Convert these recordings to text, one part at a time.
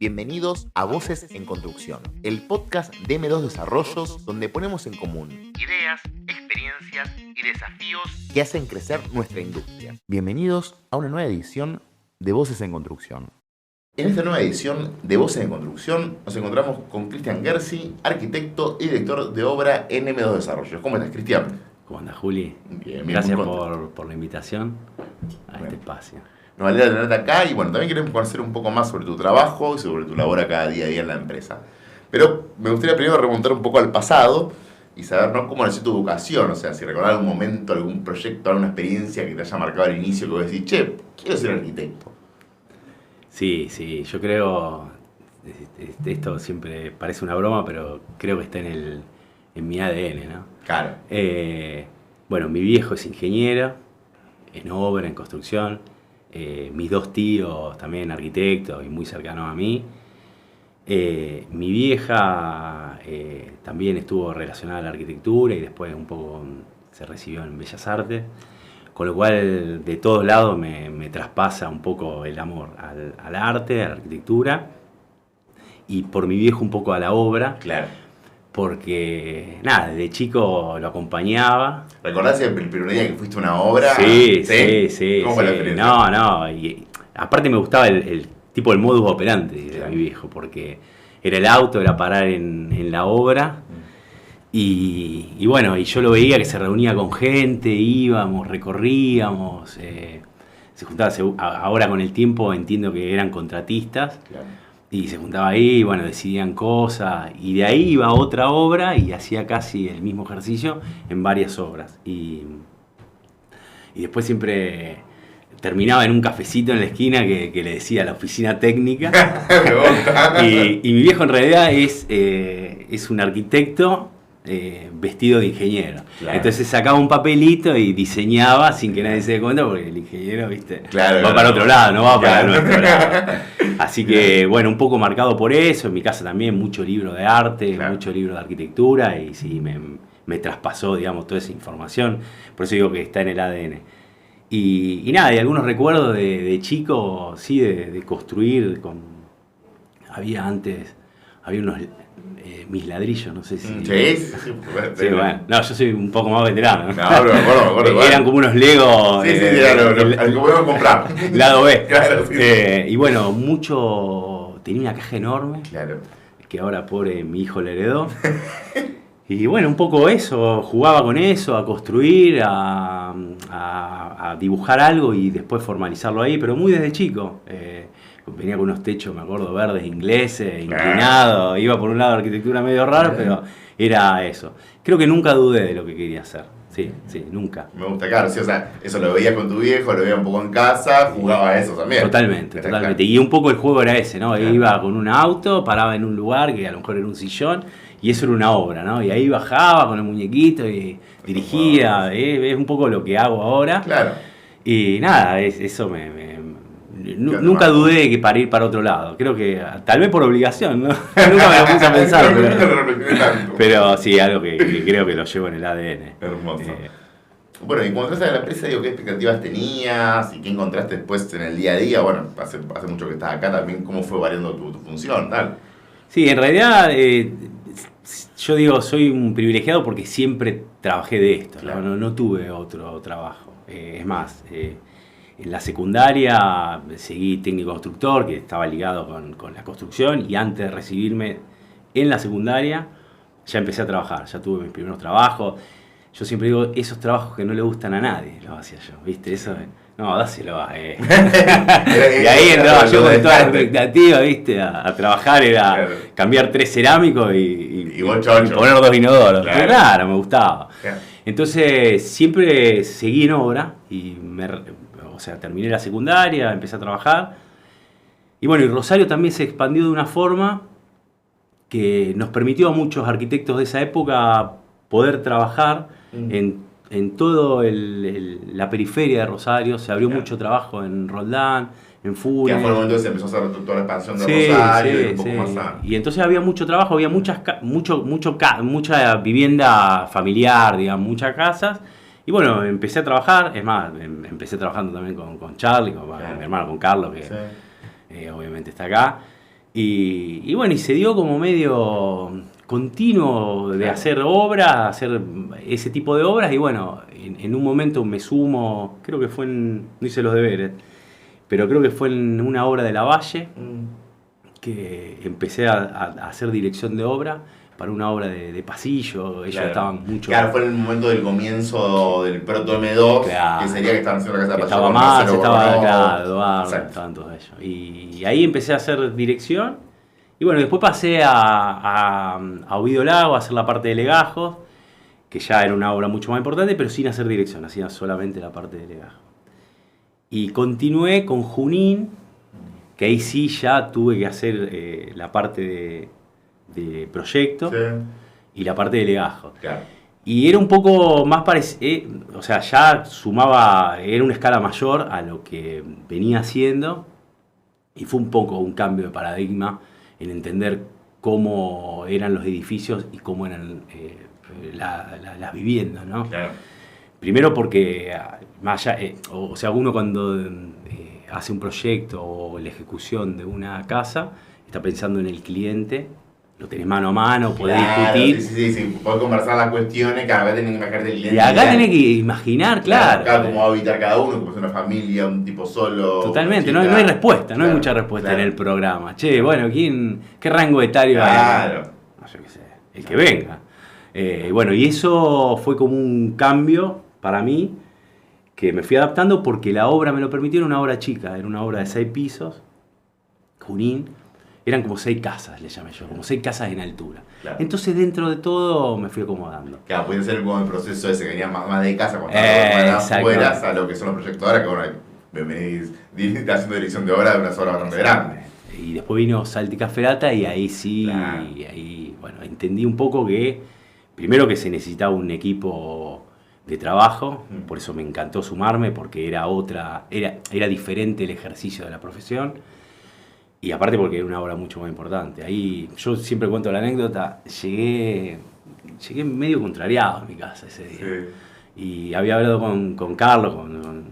Bienvenidos a Voces en Construcción, el podcast de M2 Desarrollos donde ponemos en común ideas, experiencias y desafíos que hacen crecer nuestra industria. Bienvenidos a una nueva edición de Voces en Construcción. En esta nueva edición de Voces en Construcción nos encontramos con Cristian Gersi, arquitecto y director de obra en M2 Desarrollos. ¿Cómo estás, Cristian? ¿Cómo andas, Juli? Bien, Gracias por la invitación a este espacio. Nos alegra tenerte acá y bueno, también queremos conocer un poco más sobre tu trabajo y sobre tu labor cada día a día en la empresa. Pero me gustaría primero remontar un poco al pasado y saber, ¿no?, cómo nació tu educación. O sea, si recordás algún momento, algún proyecto, alguna experiencia que te haya marcado al inicio, que vos decís, che, quiero ser arquitecto. Sí, yo creo, esto siempre parece una broma, pero creo que está en mi ADN, ¿no? Claro. Bueno, mi viejo es ingeniero en obra, en construcción. Mis dos tíos también arquitectos y muy cercanos a mí. Mi vieja también estuvo relacionada a la arquitectura y después un poco se recibió en Bellas Artes, con lo cual de todos lados me traspasa un poco el amor al arte, a la arquitectura y por mi viejo un poco a la obra. Claro. Porque, nada, desde chico lo acompañaba. ¿Recordás el primer día que fuiste a una obra? Sí. ¿Cómo fue la experiencia? No. Y aparte me gustaba el tipo, el modus operandi de mi viejo, porque era el auto, era parar en la obra. Y bueno, y yo lo veía que se reunía con gente, íbamos, recorríamos. Se juntaba, ahora con el tiempo entiendo que eran contratistas. Claro. Y se juntaba ahí, y bueno, decidían cosas, y de ahí iba a otra obra y hacía casi el mismo ejercicio en varias obras. Y después siempre terminaba en un cafecito en la esquina que le decía la oficina técnica. y mi viejo en realidad es un arquitecto vestido de ingeniero. Claro. Entonces sacaba un papelito y diseñaba sin que nadie se dé cuenta, porque el ingeniero, viste, va para otro lado, no va para nuestro lado. Así que, bueno, un poco marcado por eso. En mi casa también mucho libro de arte, mucho libro de arquitectura, y sí, me traspasó, digamos, toda esa información. Por eso digo que está en el ADN. Y nada, y algunos recuerdos de chico, sí, de construir. Había unos mis ladrillos, no sé si... Sí, bueno. No, yo soy un poco más veterano. No, pero me acuerdo. Eran como unos Legos. Sí, claro, que podemos comprar. Lado B. Claro, sí. Y bueno, tenía una caja enorme. Claro. Que ahora, pobre, mi hijo le heredó. Y bueno, un poco eso, jugaba con eso, a construir, a dibujar algo y después formalizarlo ahí, pero muy desde chico. Venía con unos techos, me acuerdo, verdes, ingleses, inclinados. Iba por un lado de arquitectura medio raro, pero era eso. Creo que nunca dudé de lo que quería hacer. Sí, nunca. Me gusta, claro, sí, o sea, eso lo veía con tu viejo, lo veía un poco en casa, jugaba a eso también. Totalmente. Y un poco el juego era ese, ¿no? Claro. Iba con un auto, paraba en un lugar que a lo mejor era un sillón, y eso era una obra, ¿no? Y ahí bajaba con el muñequito y dirigía, es un poco lo que hago ahora. Claro. Y nada, eso nunca dudé para ir para otro lado. Creo que tal vez por obligación, ¿no? Nunca me lo puse a pensar. pero sí, algo que creo que lo llevo en el ADN. Hermoso. Bueno, y cuando entraste a la empresa, ¿qué expectativas tenías y qué encontraste después en el día a día? Bueno, hace mucho que estás acá también, ¿cómo fue variando tu función, tal? Sí, en realidad yo digo, soy un privilegiado porque siempre trabajé de esto. Claro. No tuve otro trabajo. Es más, en la secundaria seguí técnico constructor, que estaba ligado con la construcción, y antes de recibirme en la secundaria ya empecé a trabajar, ya tuve mis primeros trabajos. Yo siempre digo, esos trabajos que no le gustan a nadie, los hacía yo, ¿viste? Eso, no, dáselo a Y ahí entraba yo con toda la expectativa, ¿viste? A trabajar, era cambiar 3 cerámicos y poner 2 inodoros. Claro, me gustaba. Claro. Entonces siempre seguí en obra y terminé la secundaria, empecé a trabajar. Y bueno, y Rosario también se expandió de una forma que nos permitió a muchos arquitectos de esa época poder trabajar en todo la periferia de Rosario. Se abrió mucho trabajo en Roldán, en Funes. Que fue el momento que se empezó a hacer toda la expansión de Rosario, y un poco más sano. Y entonces había mucho trabajo, había mucha vivienda familiar, digamos, muchas casas. Y bueno, empecé a trabajar, es más, empecé trabajando también con Charlie, con mi hermano, con Carlos, que obviamente está acá. Y bueno, y se dio como medio continuo de hacer obras, hacer ese tipo de obras, y bueno, en un momento me sumo, creo que fue no hice los deberes, pero creo que fue en una obra de Lavalle, que empecé a hacer dirección de obra, para una obra de pasillo, ellos estaban mucho... Claro, fue en el momento del comienzo del Proto M2, que sería que estaban haciendo la casa de pasillo. Estaba más, estaba Eduardo, estaban todos ellos. Y ahí empecé a hacer dirección, y bueno, después pasé a Ovidio Lago, a hacer la parte de legajos, que ya era una obra mucho más importante, pero sin hacer dirección, hacía solamente la parte de legajos. Y continué con Junín, que ahí sí ya tuve que hacer la parte de proyecto y la parte de legajo. Claro. Y era un poco más parecido, o sea, ya sumaba, era una escala mayor a lo que venía haciendo, y fue un poco un cambio de paradigma en entender cómo eran los edificios y cómo eran las viviendas, ¿no? Claro. Primero porque, más allá, o sea, uno cuando hace un proyecto o la ejecución de una casa, está pensando en el cliente, lo tenés mano a mano, podés discutir. Sí, podés conversar las cuestiones, cada vez tenés que imaginarte el cliente. Y acá tenés que imaginar, claro. Cómo va a habitar cada uno, como es una familia, un tipo solo. Totalmente, no hay respuesta, no hay mucha respuesta en el programa. Che, bueno, ¿qué rango etario hay? Claro. No, yo qué sé, el que venga. Bueno, y eso fue como un cambio para mí, que me fui adaptando porque la obra me lo permitió, era una obra chica, era una obra de 6 pisos, Junín. Eran como 6 casas, le llamé yo, como 6 casas en altura. Claro. Entonces, dentro de todo, me fui acomodando. Claro, puede ser como el proceso ese que venía más de casa, cuando estabas afuera, a lo que son los proyectos ahora, que bueno, venís haciendo dirección de obra de una sola bastante grande. Y después vino Salta y Caferata, y ahí sí, claro. Y ahí, bueno, entendí un poco que, primero que se necesitaba un equipo de trabajo, por eso me encantó sumarme, porque era diferente el ejercicio de la profesión. Y aparte porque era una obra mucho más importante. Ahí yo siempre cuento la anécdota, llegué medio contrariado a mi casa ese día. Sí. Y había hablado con Carlos, con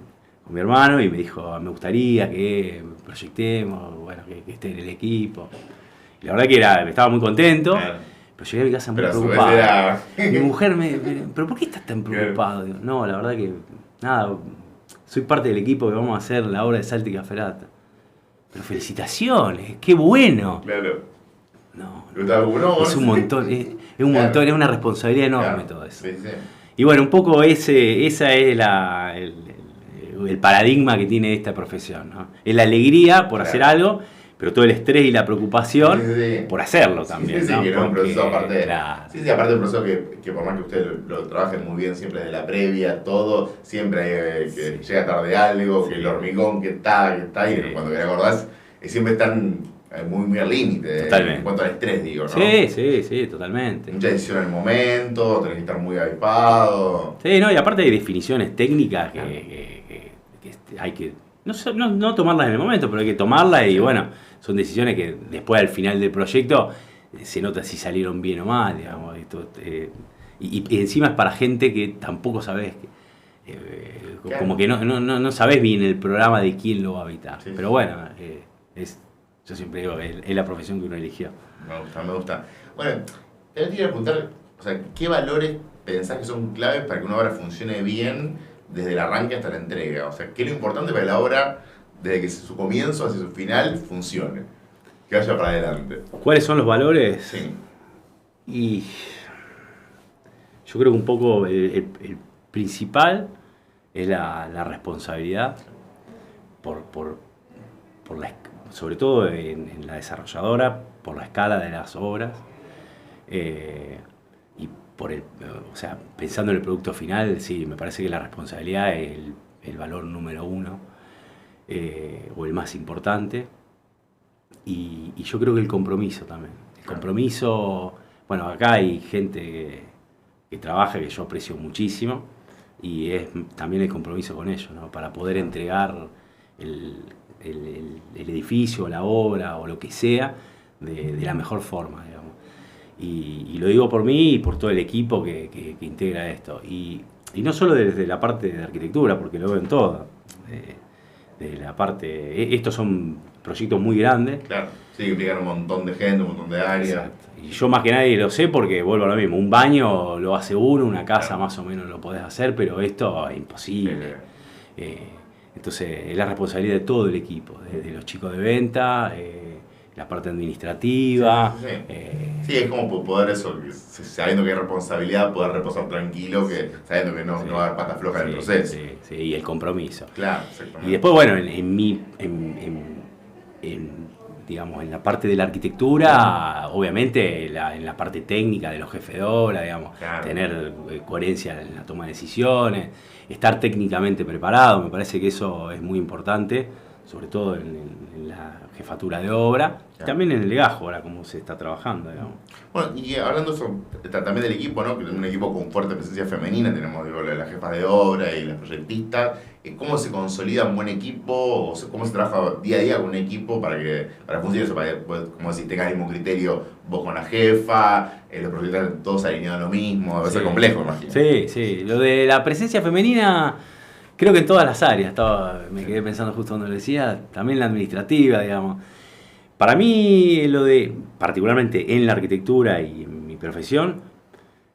mi hermano, y me dijo, me gustaría que proyectemos, bueno, que esté en el equipo. Y la verdad que estaba muy contento, pero llegué a mi casa muy preocupado. Mi mujer ¿pero por qué estás tan preocupado? Digo, no, la verdad que, nada, soy parte del equipo que vamos a hacer la obra de Salta y Caferata. Pero felicitaciones, qué bueno. Claro. No, es un montón, es una responsabilidad enorme todo eso. Sí. Y bueno, un poco esa es el paradigma que tiene esta profesión, ¿no? Es la alegría por hacer algo, pero todo el estrés y la preocupación por hacerlo también. Sí, ¿no? Que no es un proceso aparte. Claro. Sí, aparte de un proceso que por más que usted lo trabaje muy bien siempre de la previa, todo, siempre hay que llega tarde algo, que el hormigón que está y cuando te acordás, siempre están muy al límite en cuanto al estrés, digo, ¿no? Sí, totalmente. Mucha decisión en el momento, tenés que estar muy avispado. Sí, no, y aparte hay definiciones técnicas que hay que no tomarlas en el momento, pero hay que tomarlas y bueno, son decisiones que después al final del proyecto se nota si salieron bien o mal, digamos. Y encima es para gente que tampoco sabés, como que no sabés bien el programa de quién lo va a habitar. Sí, pero bueno, yo siempre digo, es la profesión que uno eligió. Me gusta. Bueno, te voy a preguntar, o sea, ¿qué valores pensás que son claves para que una obra funcione bien desde el arranque hasta la entrega? O sea, ¿qué es lo importante para que la obra, desde que su comienzo hacia su final, funcione? Que vaya para adelante. ¿Cuáles son los valores? Sí. Y yo creo que un poco el principal es la responsabilidad sobre todo en la desarrolladora, por la escala de las obras, y o sea, pensando en el producto final, sí, me parece que la responsabilidad es el valor número 1, o el más importante, y yo creo que el compromiso también. El compromiso, bueno, acá hay gente que trabaja, que yo aprecio muchísimo, y es también el compromiso con ellos, ¿no? Para poder entregar el edificio, la obra o lo que sea de la mejor forma, digamos. Y lo digo por mí y por todo el equipo que integra esto. Y no solo desde la parte de arquitectura, porque lo veo en todo. De la parte, estos son proyectos muy grandes. Claro. Sí, implican un montón de gente, un montón de áreas. Exacto. Y yo más que nadie lo sé porque vuelvo a lo mismo. Un baño lo hace uno, una casa más o menos lo podés hacer, pero esto es imposible. Entonces es la responsabilidad de todo el equipo, desde los chicos de venta, la parte administrativa. Sí, es como poder eso, sabiendo que hay responsabilidad, poder reposar tranquilo, que sabiendo que no va a haber patas flojas en el proceso. Sí, y el compromiso. Claro, exactamente. Y después, bueno, digamos, en la parte de la arquitectura, obviamente en la parte técnica de los jefes de obra, digamos, tener coherencia en la toma de decisiones, estar técnicamente preparado, me parece que eso es muy importante, sobre todo en la jefatura de obra, y también en el legajo, ahora como se está trabajando, digamos. Bueno, y hablando eso, también del equipo, ¿no? Que es un equipo con fuerte presencia femenina, tenemos las jefas de obra y las proyectistas. ¿Cómo se consolida un buen equipo? ¿Cómo se trabaja día a día con un equipo para funcionar eso? Para que, como decís, tengas el mismo criterio vos con la jefa, los proyectistas todos alineados a lo mismo, debe ser complejo, imagino. Sí, lo de la presencia femenina, creo que en todas las áreas, me quedé pensando justo cuando lo decía, también la administrativa, digamos. Para mí, particularmente en la arquitectura y en mi profesión,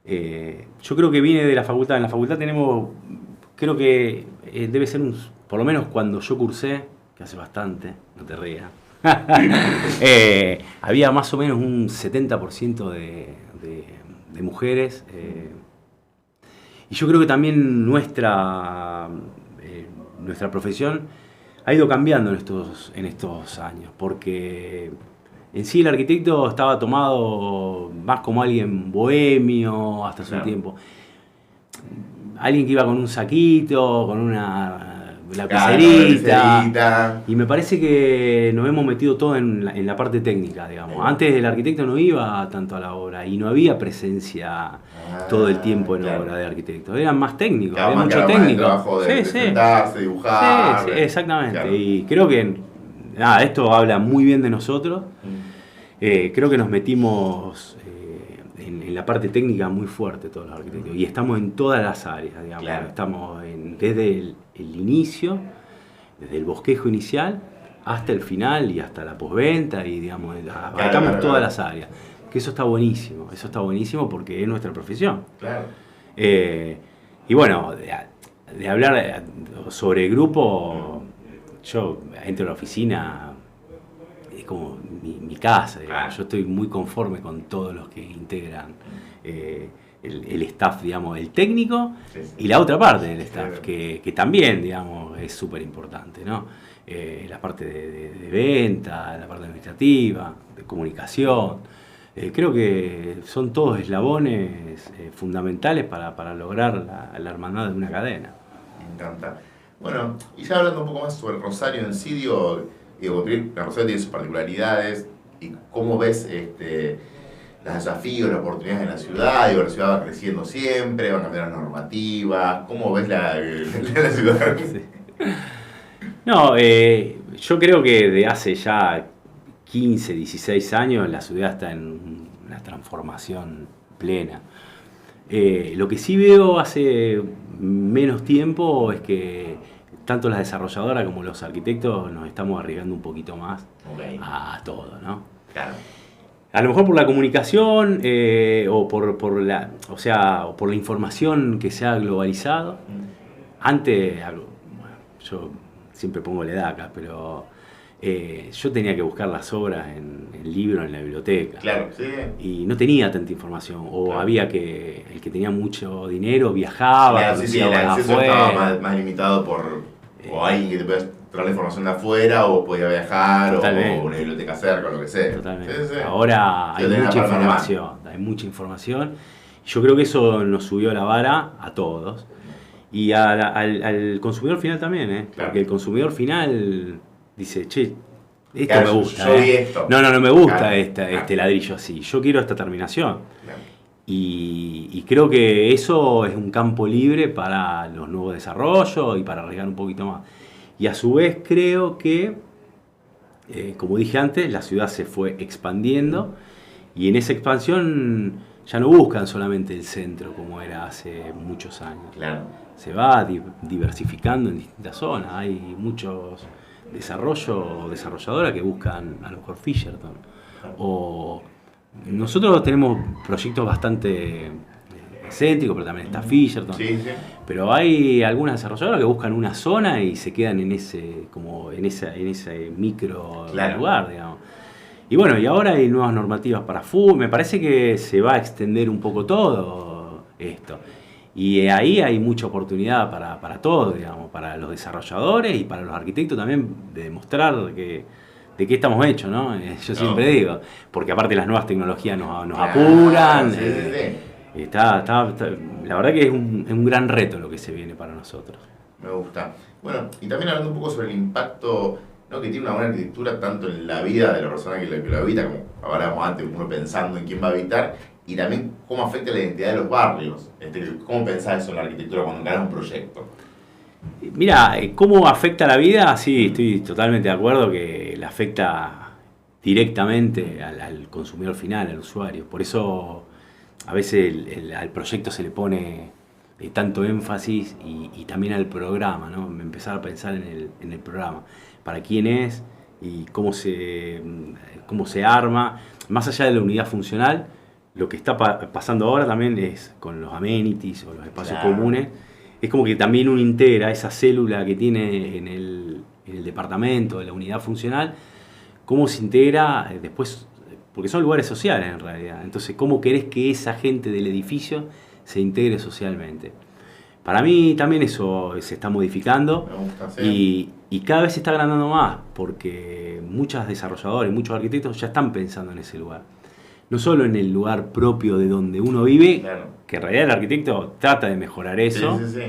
yo creo que viene de la facultad. En la facultad tenemos, creo que debe ser por lo menos cuando yo cursé, que hace bastante, no te rías, había más o menos un 70% de mujeres. Y yo creo que también nuestra profesión ha ido cambiando en estos años, porque en sí el arquitecto estaba tomado más como alguien bohemio hasta hace un tiempo. Alguien que iba con un saquito, con una lapicerita. Y me parece que nos hemos metido todo en la parte técnica, digamos. Antes el arquitecto no iba tanto a la obra y no había presencia todo el tiempo en obra de arquitectos. Eran más técnicos, había mucho técnico. De sentarse, dibujar. Sí, exactamente. Y creo que esto habla muy bien de nosotros. Creo que nos metimos en la parte técnica muy fuerte todos los arquitectos y estamos en todas las áreas, digamos. Estamos desde el inicio, desde el bosquejo inicial hasta el final y hasta la postventa y digamos, abarcamos todas las áreas. Que eso está buenísimo porque es nuestra profesión. Y bueno, de hablar sobre el grupo, yo entro a la oficina, es como mi casa, yo estoy muy conforme con todos los que integran el staff, digamos, el técnico y la otra parte del staff, que también, digamos, es súper importante, ¿no? La parte de venta, la parte administrativa, de comunicación. Creo que son todos eslabones fundamentales para lograr la hermandad de una cadena. Me encanta. Bueno, y ya hablando un poco más sobre Rosario en sí, digo, la Rosario tiene sus particularidades y cómo ves los desafíos, las oportunidades en la ciudad. Digo, la ciudad va creciendo siempre, van a cambiar las normativas. ¿Cómo ves la ciudad? Sí. No, yo creo que de hace ya 15, 16 años la ciudad está en una transformación plena. Lo que sí veo hace menos tiempo es que tanto las desarrolladoras como los arquitectos nos estamos arriesgando un poquito más a todo, ¿no? Claro. A lo mejor por la comunicación o por la información que se ha globalizado. Antes, yo siempre pongo la edad acá, pero yo tenía que buscar las obras en el libro, en la biblioteca. Claro, sí. Y no tenía tanta información. O había que, el que tenía mucho dinero viajaba. Claro, el acceso estaba más limitado o alguien que te podía traer la información de afuera, o podía viajar, o una biblioteca cerca, o lo que sea. Totalmente. Sí. Ahora hay mucha información. Yo creo que eso nos subió la vara a todos. Y al consumidor final también, Claro. Porque el consumidor final dice, che, esto me gusta. Yo vi esto. No me gusta este ladrillo así. Yo quiero esta terminación. Claro. Y creo que eso es un campo libre para los nuevos desarrollos y para arriesgar un poquito más. Y a su vez creo que, como dije antes, la ciudad se fue expandiendo y en esa expansión ya no buscan solamente el centro como era hace muchos años. Claro. Se va diversificando en distintas zonas. Hay muchos desarrollo o desarrolladora que buscan a lo mejor Fisherton. O nosotros tenemos proyectos bastante excéntricos, pero también está Fisherton. Sí, sí. Pero hay algunas desarrolladoras que buscan una zona y se quedan en ese micro lugar, digamos. Y bueno, y ahora hay nuevas normativas para fútbol. Me parece que se va a extender un poco todo esto. Y ahí hay mucha oportunidad para todos, digamos, para los desarrolladores y para los arquitectos también, de demostrar de qué estamos hechos, ¿no? Yo siempre digo, porque aparte las nuevas tecnologías nos apuran. Sí, sí. La verdad que es un gran reto lo que se viene para nosotros. Me gusta. Bueno, y también hablando un poco sobre el impacto, ¿no?, que tiene una buena arquitectura tanto en la vida de la persona que lo habita, como hablábamos antes, uno pensando en quién va a habitar, y también cómo afecta la identidad de los barrios. ¿Cómo pensás eso en la arquitectura cuando encarás un proyecto? Mira, ¿cómo afecta la vida? Sí, estoy totalmente de acuerdo que le afecta directamente al consumidor final, al usuario. Por eso a veces al proyecto se le pone tanto énfasis y también al programa, ¿no? Empezar a pensar en el programa, para quién es y cómo se arma. Más allá de la unidad funcional, lo que está pasando ahora también es con los amenities o los espacios comunes. Es como que también uno integra esa célula que tiene en el departamento, de la unidad funcional, cómo se integra después, porque son lugares sociales en realidad. Entonces, ¿cómo querés que esa gente del edificio se integre socialmente? Para mí también eso se está modificando. Me gusta, sí. Y cada vez se está agrandando más, porque muchos desarrolladores, muchos arquitectos ya están pensando en ese lugar. No solo en el lugar propio de donde uno vive, Claro. que en realidad el arquitecto trata de mejorar eso, Sí.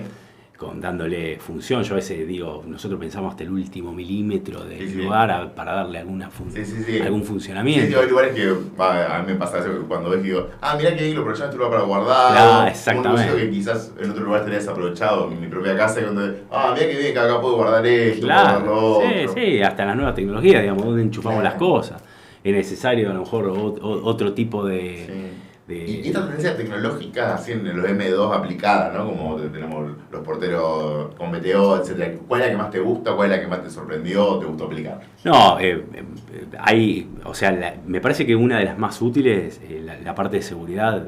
dándole función. Yo a veces digo, nosotros pensamos hasta el último milímetro del Sí. lugar para darle alguna Sí. algún funcionamiento. Sí, hay lugares que a mí me pasa eso, que cuando ves digo, mira que ahí lo aprovechaste este lugar para guardar. Claro, exactamente. Un museo que quizás en otro lugar estaría desaprovechado, en mi propia casa, y cuando mira que bien que acá puedo guardar esto, guardar Claro, lo otro. sí, hasta en las nuevas tecnologías, digamos, donde enchufamos Claro. las cosas. Es necesario a lo mejor otro tipo de... Y esta tendencia tecnológica así en los M2 aplicada, ¿no? Como tenemos los porteros con BTO, etcétera. ¿Cuál es la que más te gusta? ¿Cuál es la que más te sorprendió? ¿Te gustó aplicar? No, me parece que una de las más útiles, la parte de seguridad,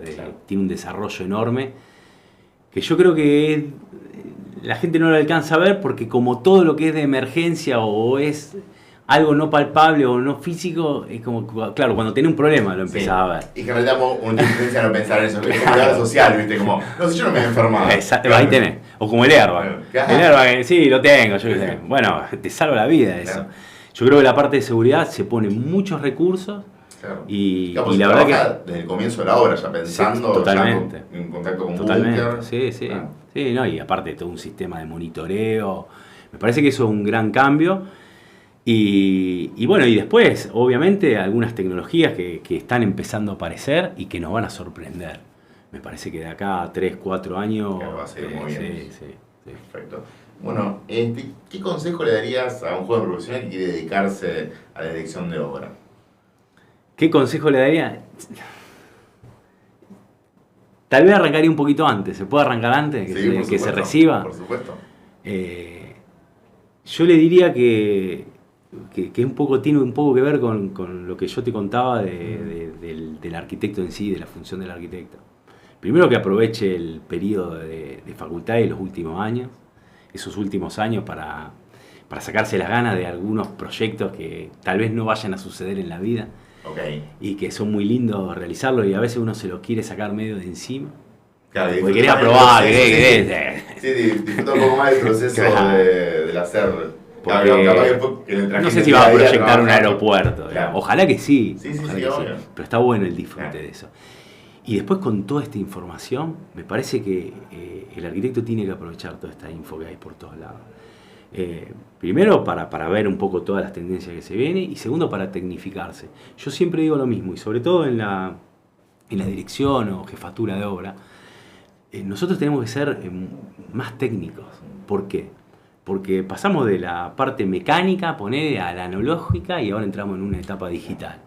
tiene un desarrollo enorme, que yo creo que la gente no lo alcanza a ver, porque como todo lo que es de emergencia o es algo no palpable o no físico, es como, claro, cuando tenés un problema lo empezás a ver. Y que en realidad una tendencia a no pensar en eso, es como la social, ¿viste? Como, no sé, yo no me he enfermado. Exacto, ahí tenés. O como el airbag. Claro. El airbag, sí, lo tengo, yo qué sé. Bueno, te salva la vida eso. Claro. Yo creo que la parte de seguridad se ponen muchos recursos. Claro. Y Digamos, la verdad que desde el comienzo de la obra, ya pensando, totalmente. ya en contacto con Totalmente, búnker. sí. Claro. Sí, no, y aparte todo un sistema de monitoreo. Me parece que eso es un gran cambio. Y bueno, y después, obviamente, algunas tecnologías que están empezando a aparecer y que nos van a sorprender. Me parece que de acá a 3, 4 años... Que va a seguir muy bien. Sí. Perfecto. Bueno, ¿qué consejo le darías a un joven profesional que quiere dedicarse a la dirección de obra? ¿Qué consejo le daría? Tal vez arrancaría un poquito antes. ¿Se puede arrancar antes? Que se reciba. Por supuesto. Yo le diría que tiene un poco que ver con lo que yo te contaba del arquitecto en sí, de la función del arquitecto. Primero, que aproveche el periodo de facultad y los últimos años, esos últimos años para sacarse las ganas de algunos proyectos que tal vez no vayan a suceder en la vida. Okay. Y que son muy lindos realizarlos, y a veces uno se los quiere sacar medio de encima. Claro, porque quería probar, Sí, disfruta un poco más del proceso del hacer. No sé si va a proyectar un aeropuerto. Claro. Ojalá que sí. Sí, Pero está bueno el disfrute de eso. Y después, con toda esta información, me parece que el arquitecto tiene que aprovechar toda esta info que hay por todos lados. Primero, para ver un poco todas las tendencias que se vienen, y segundo, para tecnificarse. Yo siempre digo lo mismo, y sobre todo en la dirección o jefatura de obra, nosotros tenemos que ser más técnicos. ¿Por qué? Porque pasamos de la parte mecánica, a la analógica, y ahora entramos en una etapa digital.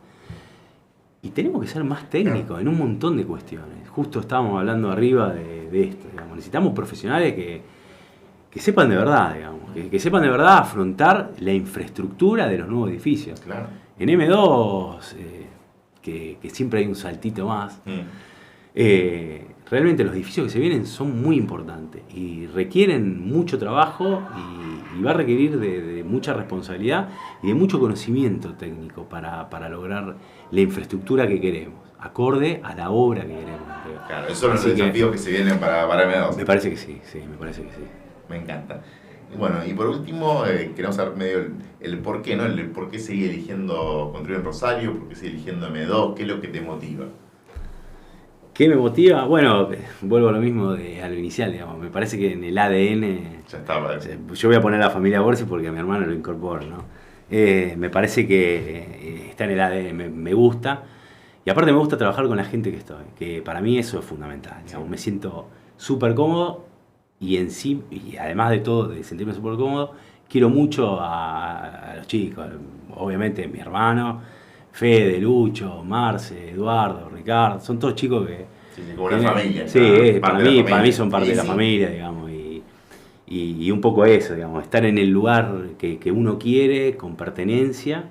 Y tenemos que ser más técnicos en un montón de cuestiones. Justo estábamos hablando arriba de esto. Digamos. Necesitamos profesionales que sepan de verdad, digamos, que sepan de verdad afrontar la infraestructura de los nuevos edificios. Claro. En M2, que siempre hay un saltito más, realmente los edificios que se vienen son muy importantes y requieren mucho trabajo y va a requerir de mucha responsabilidad y de mucho conocimiento técnico para lograr la infraestructura que queremos, acorde a la obra que queremos. Claro, esos son los desafíos que se vienen para M2. Me parece que sí, me parece que sí. Me encanta. Y bueno, y por último, queremos saber medio el por qué, ¿no? El por qué seguir eligiendo construir en Rosario, por qué seguir eligiendo M2, qué es lo que te motiva. ¿Qué me motiva? Bueno, vuelvo a lo mismo a lo inicial, digamos. Me parece que en el ADN... Ya está. Yo voy a poner a la familia Borsi porque a mi hermano lo incorporo, ¿no? Me parece que está en el ADN, me gusta. Y aparte me gusta trabajar con la gente que estoy, que para mí eso es fundamental. Digamos. Me siento súper cómodo y además de todo, de sentirme súper cómodo, quiero mucho a los chicos. Obviamente mi hermano, Fede, Lucho, Marce, Eduardo, Ricardo, son todos chicos que... Sí, como una familia. Sí, para mí son parte de la familia, digamos. Y un poco eso, digamos, estar en el lugar que uno quiere, con pertenencia,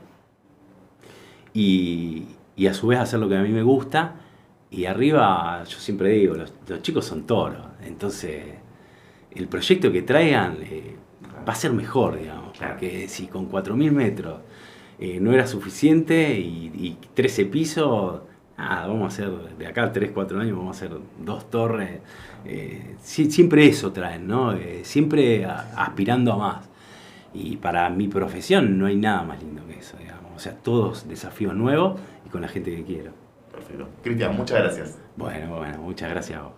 y a su vez hacer lo que a mí me gusta. Y arriba, yo siempre digo, los chicos son toros, entonces el proyecto que traigan va a ser mejor, digamos, porque si con 4.000 metros no era suficiente y 13 pisos, nada, vamos a hacer de acá a 3, 4 años, vamos a hacer 2 torres. Siempre eso traen, ¿no? Siempre aspirando a más. Y para mi profesión no hay nada más lindo que eso, digamos. O sea, todos desafíos nuevos y con la gente que quiero. Perfecto. Cristian, muchas gracias. Bueno, muchas gracias a vos.